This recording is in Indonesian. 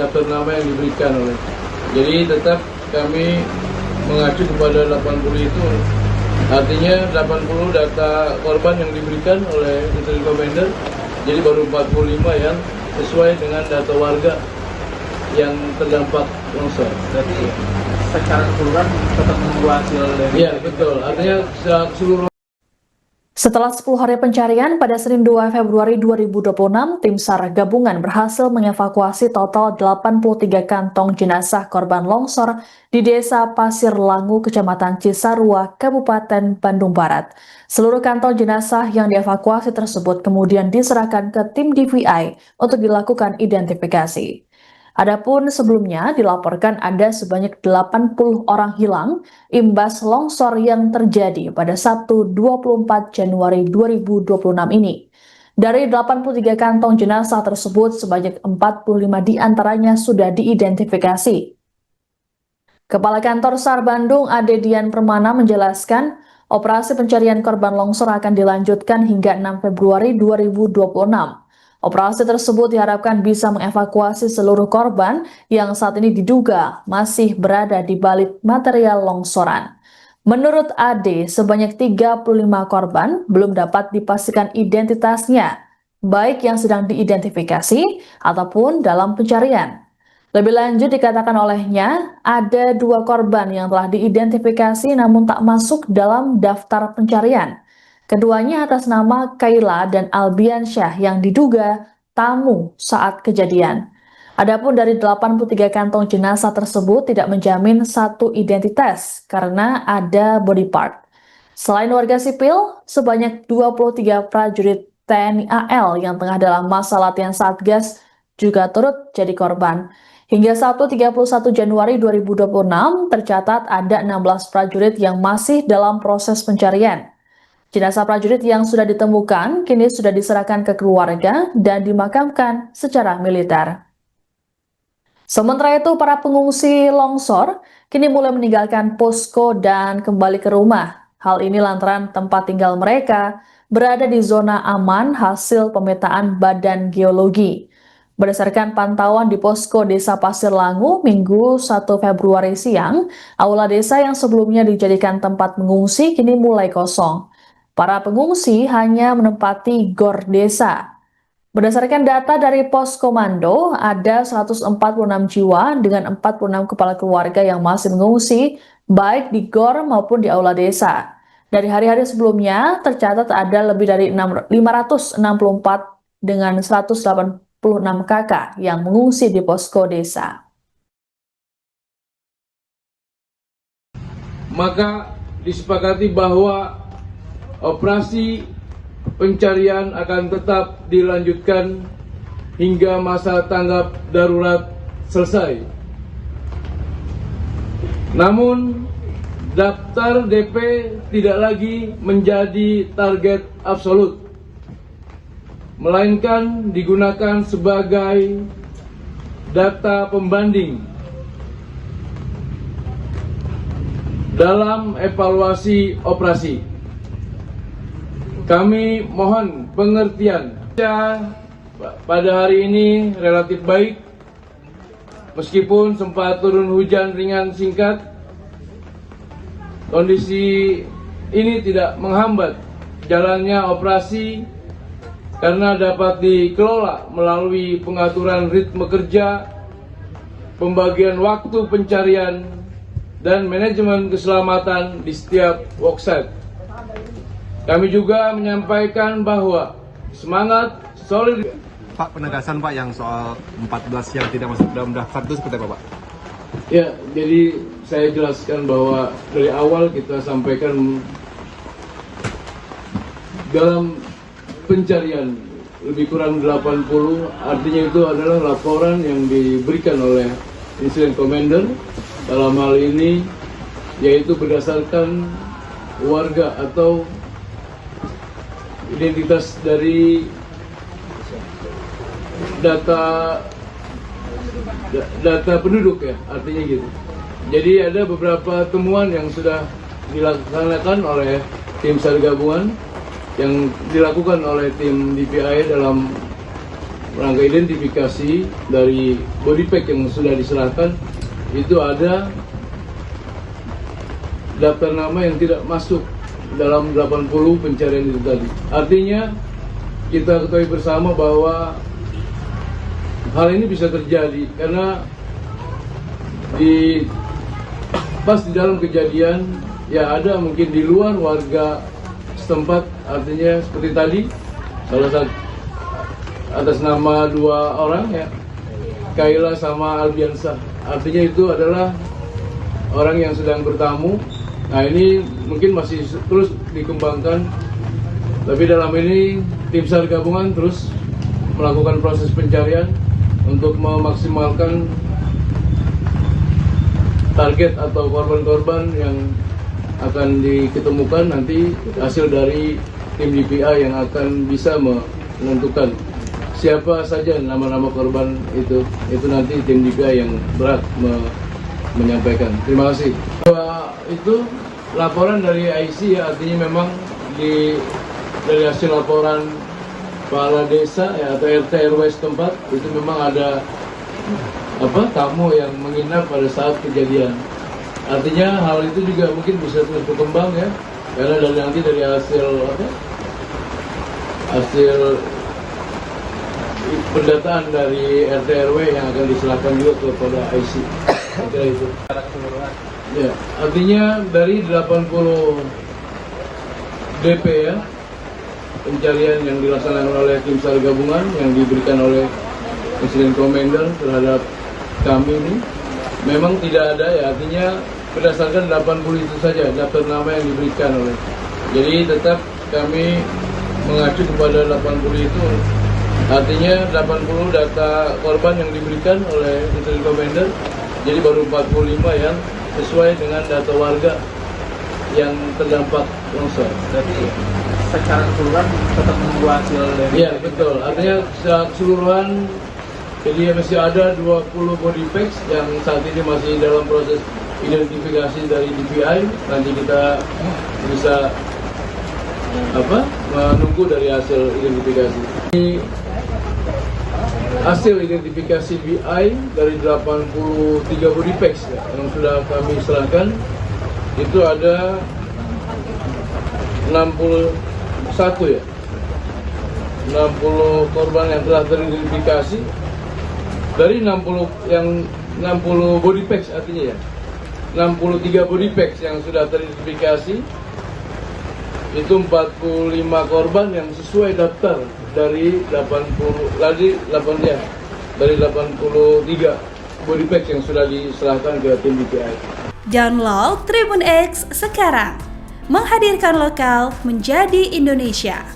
daftar nama yang diberikan oleh. Jadi tetap kami mengacu kepada 80 itu, artinya 80 data korban yang diberikan oleh Incident Commander, jadi baru 45 yang sesuai dengan data warga yang terdampak longsor. Berarti secara keseluruhan tetap menunggu hasil dari... Iya betul, artinya seluruh. Setelah 10 hari pencarian, pada Senin 2 Februari 2026, tim SAR gabungan berhasil mengevakuasi total 83 kantong jenazah korban longsor di Desa Pasir Langu, Kecamatan Cisarua, Kabupaten Bandung Barat. Seluruh kantong jenazah yang dievakuasi tersebut kemudian diserahkan ke tim DVI untuk dilakukan identifikasi. Adapun sebelumnya dilaporkan ada sebanyak 80 orang hilang imbas longsor yang terjadi pada Sabtu 24 Januari 2026 ini. Dari 83 kantong jenazah tersebut, sebanyak 45 diantaranya sudah diidentifikasi. Kepala Kantor SAR Bandung, Ade Dian Permana, menjelaskan operasi pencarian korban longsor akan dilanjutkan hingga 6 Februari 2026. Operasi tersebut diharapkan bisa mengevakuasi seluruh korban yang saat ini diduga masih berada di balik material longsoran. Menurut Ade, sebanyak 35 korban belum dapat dipastikan identitasnya, baik yang sedang diidentifikasi ataupun dalam pencarian. Lebih lanjut dikatakan olehnya, ada 2 korban yang telah diidentifikasi namun tak masuk dalam daftar pencarian. Keduanya atas nama Kayla dan Albiansyah yang diduga tamu saat kejadian. Adapun dari 83 kantong jenazah tersebut tidak menjamin satu identitas karena ada body part. Selain warga sipil, sebanyak 23 prajurit TNI AL yang tengah dalam masa latihan Satgas juga turut jadi korban. Hingga Sabtu 31 Januari 2026 tercatat ada 16 prajurit yang masih dalam proses pencarian. Jenazah prajurit yang sudah ditemukan kini sudah diserahkan ke keluarga dan dimakamkan secara militer. Sementara itu, para pengungsi longsor kini mulai meninggalkan posko dan kembali ke rumah. Hal ini lantaran tempat tinggal mereka berada di zona aman hasil pemetaan Badan Geologi. Berdasarkan pantauan di posko Desa Pasir Langu, Minggu 1 Februari siang, aula desa yang sebelumnya dijadikan tempat mengungsi kini mulai kosong. Para pengungsi hanya menempati gor desa. Berdasarkan data dari Pos Komando, ada 146 jiwa dengan 46 kepala keluarga yang masih mengungsi, baik di gor maupun di aula desa. Dari hari-hari sebelumnya, tercatat ada lebih dari 564 dengan 186 kakak yang mengungsi di posko desa. Maka disepakati bahwa operasi pencarian akan tetap dilanjutkan hingga masa tanggap darurat selesai. Namun, daftar DP tidak lagi menjadi target absolut, melainkan digunakan sebagai data pembanding dalam evaluasi operasi. Kami mohon pengertian. Pada hari ini relatif baik, meskipun sempat turun hujan ringan singkat. Kondisi ini tidak menghambat jalannya operasi karena dapat dikelola melalui pengaturan ritme kerja, pembagian waktu pencarian, dan manajemen keselamatan di setiap worksite. Kami juga menyampaikan bahwa semangat solid. Pak, penegasan Pak yang soal 14 yang tidak masuk dalam daftar itu seperti apa Pak? Ya, jadi saya jelaskan bahwa dari awal kita sampaikan dalam pencarian lebih kurang 80, artinya itu adalah laporan yang diberikan oleh Incident Commander dalam hal ini, yaitu berdasarkan warga atau identitas dari data penduduk ya, artinya gitu. Jadi ada beberapa temuan yang sudah dilaksanakan oleh tim SAR gabungan, yang dilakukan oleh tim DPI dalam rangka identifikasi dari body pack yang sudah diserahkan itu ada daftar nama yang tidak masuk dalam 80 pencarian itu tadi. Artinya kita ketahui bersama bahwa hal ini bisa terjadi karena pas di dalam kejadian ya ada mungkin di luar warga setempat, artinya seperti tadi salah satu atas nama 2 orang ya, Kayla sama Albiansa, artinya itu adalah orang yang sedang bertamu. Nah ini mungkin masih terus dikembangkan, tapi dalam ini tim SAR gabungan terus melakukan proses pencarian untuk memaksimalkan target atau korban-korban yang akan diketemukan nanti hasil dari tim DPI yang akan bisa menentukan siapa saja nama-nama korban itu nanti tim DPI yang berhak menyampaikan. Terima kasih. Itu laporan dari IC ya, artinya memang dari hasil laporan kepala desa ya, atau RT RW setempat itu memang ada tamu yang menginap pada saat kejadian. Artinya hal itu juga mungkin bisa terus berkembang ya, karena dari hasil hasil pendataan dari RT RW yang akan diserahkan juga kepada IC. Saya kira itu. Ya, artinya dari 80 DP ya, pencarian yang dilaksanakan oleh tim SAR gabungan yang diberikan oleh Incident Commander terhadap kami ini memang tidak ada ya, artinya berdasarkan 80 itu saja daftar nama yang diberikan oleh. Jadi tetap kami mengacu kepada 80 itu, artinya 80 data korban yang diberikan oleh Incident Commander, jadi baru 45 yang sesuai dengan data warga yang terdampak longsor. Berarti secara keseluruhan tetap menunggu hasil dari... Iya betul, artinya secara keseluruhan jadi masih ada 20 body packs yang saat ini masih dalam proses identifikasi dari DPI. Nanti kita bisa menunggu dari hasil identifikasi. Hasil identifikasi BI dari 83 body packs ya, yang sudah kami serahkan itu ada 61 ya, 60 korban yang telah teridentifikasi dari 60 body packs, artinya ya 63 body packs yang sudah teridentifikasi itu 45 korban yang sesuai daftar dari 83 body packs yang sudah diserahkan ke tim DPI. Download Tribun X sekarang, menghadirkan lokal menjadi Indonesia.